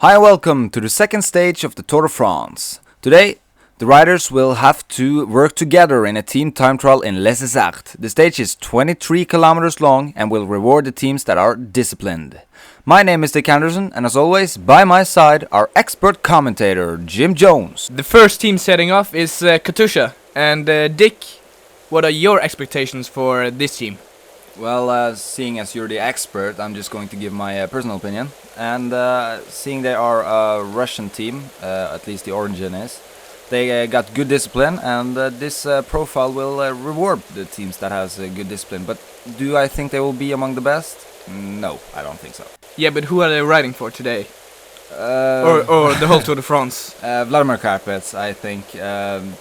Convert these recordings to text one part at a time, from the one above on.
Hi and welcome to the second stage of the Tour de France. Today, the riders will have to work together in a team time trial in Les Essarts. The stage is 23 kilometers long and will reward the teams that are disciplined. My name is Dick Anderson, and as always, by my side, our expert commentator, Jim Jones. The first team setting off is Katusha. And Dick, what are your expectations for this team? Well, seeing as you're the expert, I'm just going to give my personal opinion. And seeing they are a Russian team, at least the origin is, they got good discipline, and this profile will reward the teams that has good discipline. But do I think they will be among the best? No, I don't think so. Yeah, but who are they riding for today? Or the whole Tour de France? Vladimir Karpets, I think.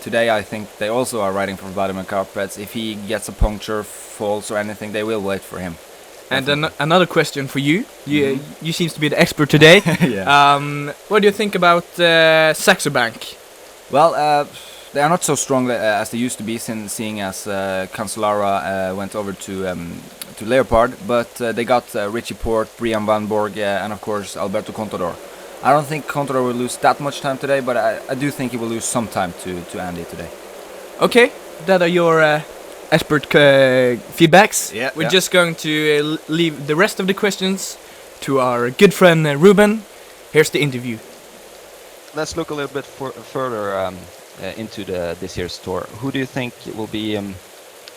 Today I think they also are riding for Vladimir Karpets. If he gets a puncture, falls or anything, they will wait for him. And another question for you. You seems to be the expert today. Yeah. What do you think about Saxo Bank? Well, they are not so strong as they used to be, seeing as Cancellara went over to Leopard, but they got Richie Porte, Brian Van Borg, and of course Alberto Contador. I don't think Contador will lose that much time today, but I do think he will lose some time to Andy today. Okay, that are your expert feedbacks. Yeah, We're just going to leave the rest of the questions to our good friend Ruben. Here's the interview. Let's look a little bit further into this year's tour. Who do you think will be in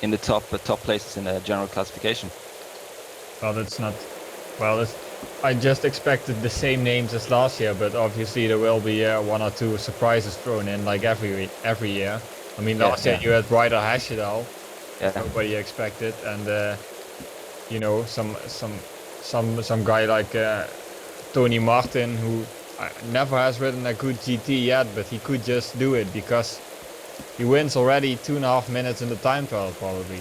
the top places in the general classification? Well, that's not. Well, I just expected the same names as last year, but obviously there will be one or two surprises thrown in, like every year. I mean, last year you had Ryder Hesjedal. Yeah. Nobody expected, and some guy like Tony Martin, who never has ridden a good GT yet, but he could just do it because he wins already 2.5 minutes in the time trial probably.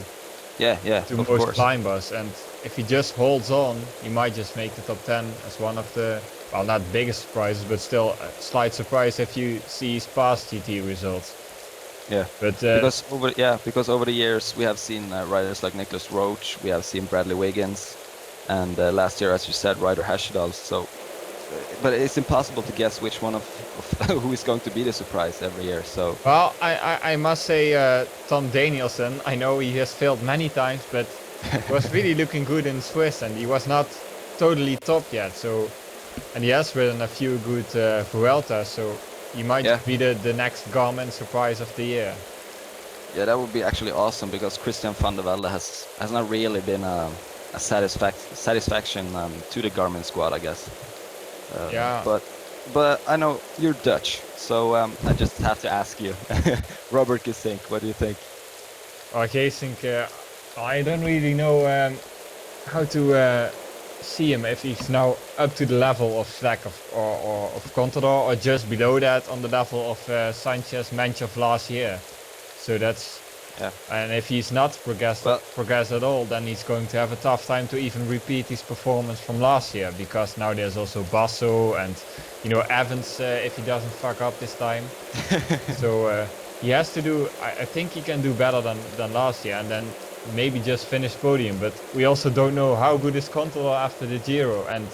Yeah, To of most course. climbers, and if he just holds on, he might just make the top 10 as one of the, well, not biggest surprises, but still a slight surprise if you see his past GT results. Yeah, But because over the years we have seen riders like Nicholas Roach, we have seen Bradley Wiggins, and last year, as you said, Ryder Hesjedal. So, but it's impossible to guess which one of who is going to be the surprise every year. So, well, I must say Tom Danielson, I know he has failed many times, but he was really looking good in Swiss, and he was not totally top yet. So, and he has ridden a few good Vueltas, so he might be the next Garmin surprise of the year. yeah, that would be actually awesome because Christian van der Velde has not really been a satisfaction to the Garmin squad, I guess. But I know you're Dutch, so I just have to ask you, Robert Gesink, what do you think? I think I don't really know how to see him, if he's now up to the level of Schleck or of Contador, or just below that on the level of Sanchez Menchov last year. So that's and if he's not progressed at all, then he's going to have a tough time to even repeat his performance from last year, because now there's also Basso and Evans if he doesn't fuck up this time. So he has to do. I think he can do better than last year, and then maybe just finish podium. But we also don't know how good is Contador after the Giro, and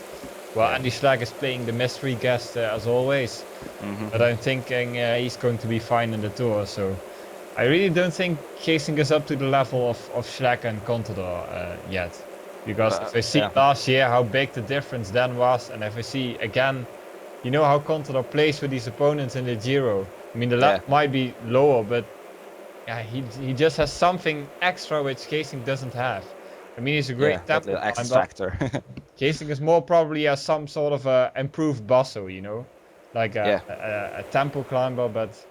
Andy Schleck is playing the mystery guest as always. But I'm thinking he's going to be fine in the Tour. So I really don't think Gesink is up to the level of Schleck and Contador yet, because if I see last year how big the difference then was, and if I see again, how Contador plays with his opponents in the Giro. I mean, the level might be lower, but he just has something extra which Gesink doesn't have. I mean, he's a great tempo the X climber. factor. Gesink is more probably as some sort of a improved Basso, like a tempo climber, but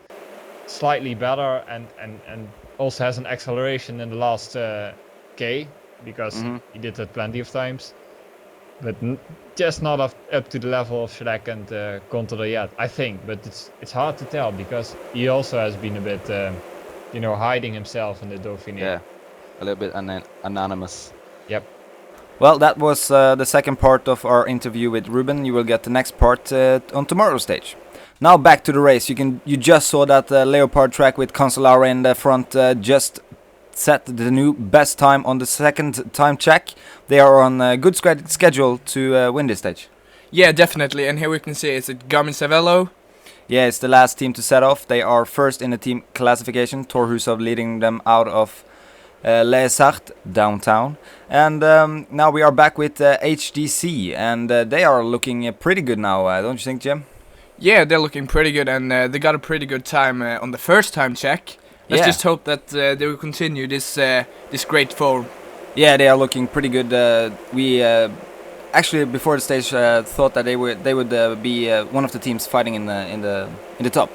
slightly better, and also has an acceleration in the last K, because he did that plenty of times, but just not up to the level of Schleck and Contador yet, I think. But it's hard to tell, because he also has been a bit hiding himself in the Dauphiné. Yeah, a little bit anonymous. Yep. Well, that was the second part of our interview with Ruben. You will get the next part on tomorrow's stage. Now back to the race. You just saw that Leopard track with Cancellara in the front just set the new best time on the second time check. They are on a good schedule to win this stage. Yeah, definitely. And here we can see it's a garmin-cervelo. Yeah, it's the last team to set off. They are first in the team classification. Torhusov leading them out of Leesart downtown. And now we are back with HDC, and they are looking pretty good now, don't you think, Jim? Yeah, they're looking pretty good, and they got a pretty good time on the first time check. Let's Yeah. just hope that they will continue this great form. Yeah, they are looking pretty good. We actually before the stage thought that they would be one of the teams fighting in the top.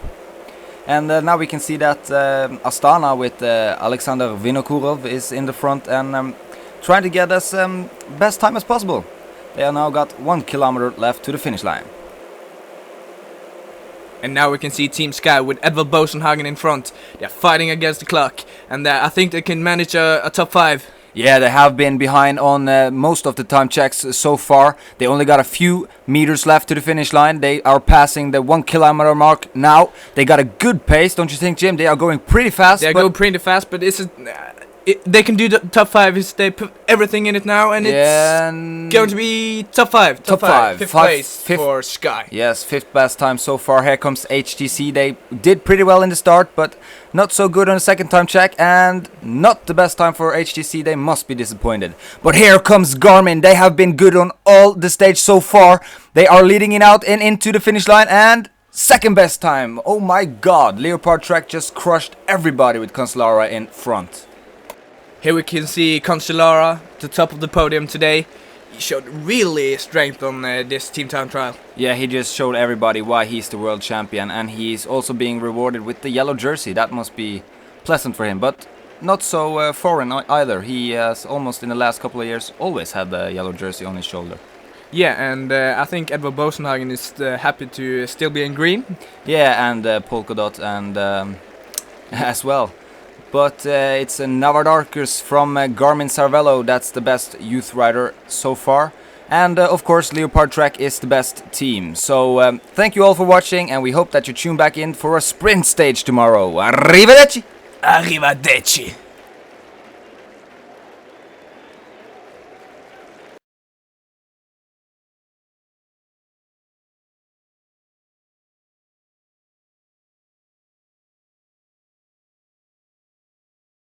And now we can see that Astana with Alexander Vinokurov is in the front and trying to get as best time as possible. They have now got 1 kilometer left to the finish line. And now we can see Team Sky with Edvald Bosenhagen in front. They're fighting against the clock, and I think they can manage a top 5. Yeah, they have been behind on most of the time checks so far. They only got a few meters left to the finish line. They are passing the 1 kilometer mark now. They got a good pace, don't you think, Jim? They are going pretty fast. They're going pretty fast, but they can do the top 5 if they put everything in it now, and it's going to be top 5. Top five. Fifth Five- place fifth- for Sky. Yes, 5th best time so far. Here comes HTC. They did pretty well in the start, but not so good on the second time check, and not the best time for HTC. They must be disappointed. But here comes Garmin. They have been good on all the stage so far. They are leading it out and into the finish line, and second best time. Oh my god, Leopard Trek just crushed everybody with Cancellara in front. Here we can see Cancellara, the top of the podium today. He showed really strength on this team time trial. Yeah, he just showed everybody why he's the world champion, and he's also being rewarded with the yellow jersey. That must be pleasant for him, but not so foreign either. He has almost in the last couple of years always had the yellow jersey on his shoulder. Yeah, and I think Edvald Bosenhagen is happy to still be in green. Yeah, and polka dot and as well. But it's Navadarkus from garmin-cervelo. That's the best youth rider so far. And of course, Leopard Trek is the best team. So thank you all for watching, and we hope that you tune back in for a sprint stage tomorrow. Arrivederci! Arrivederci!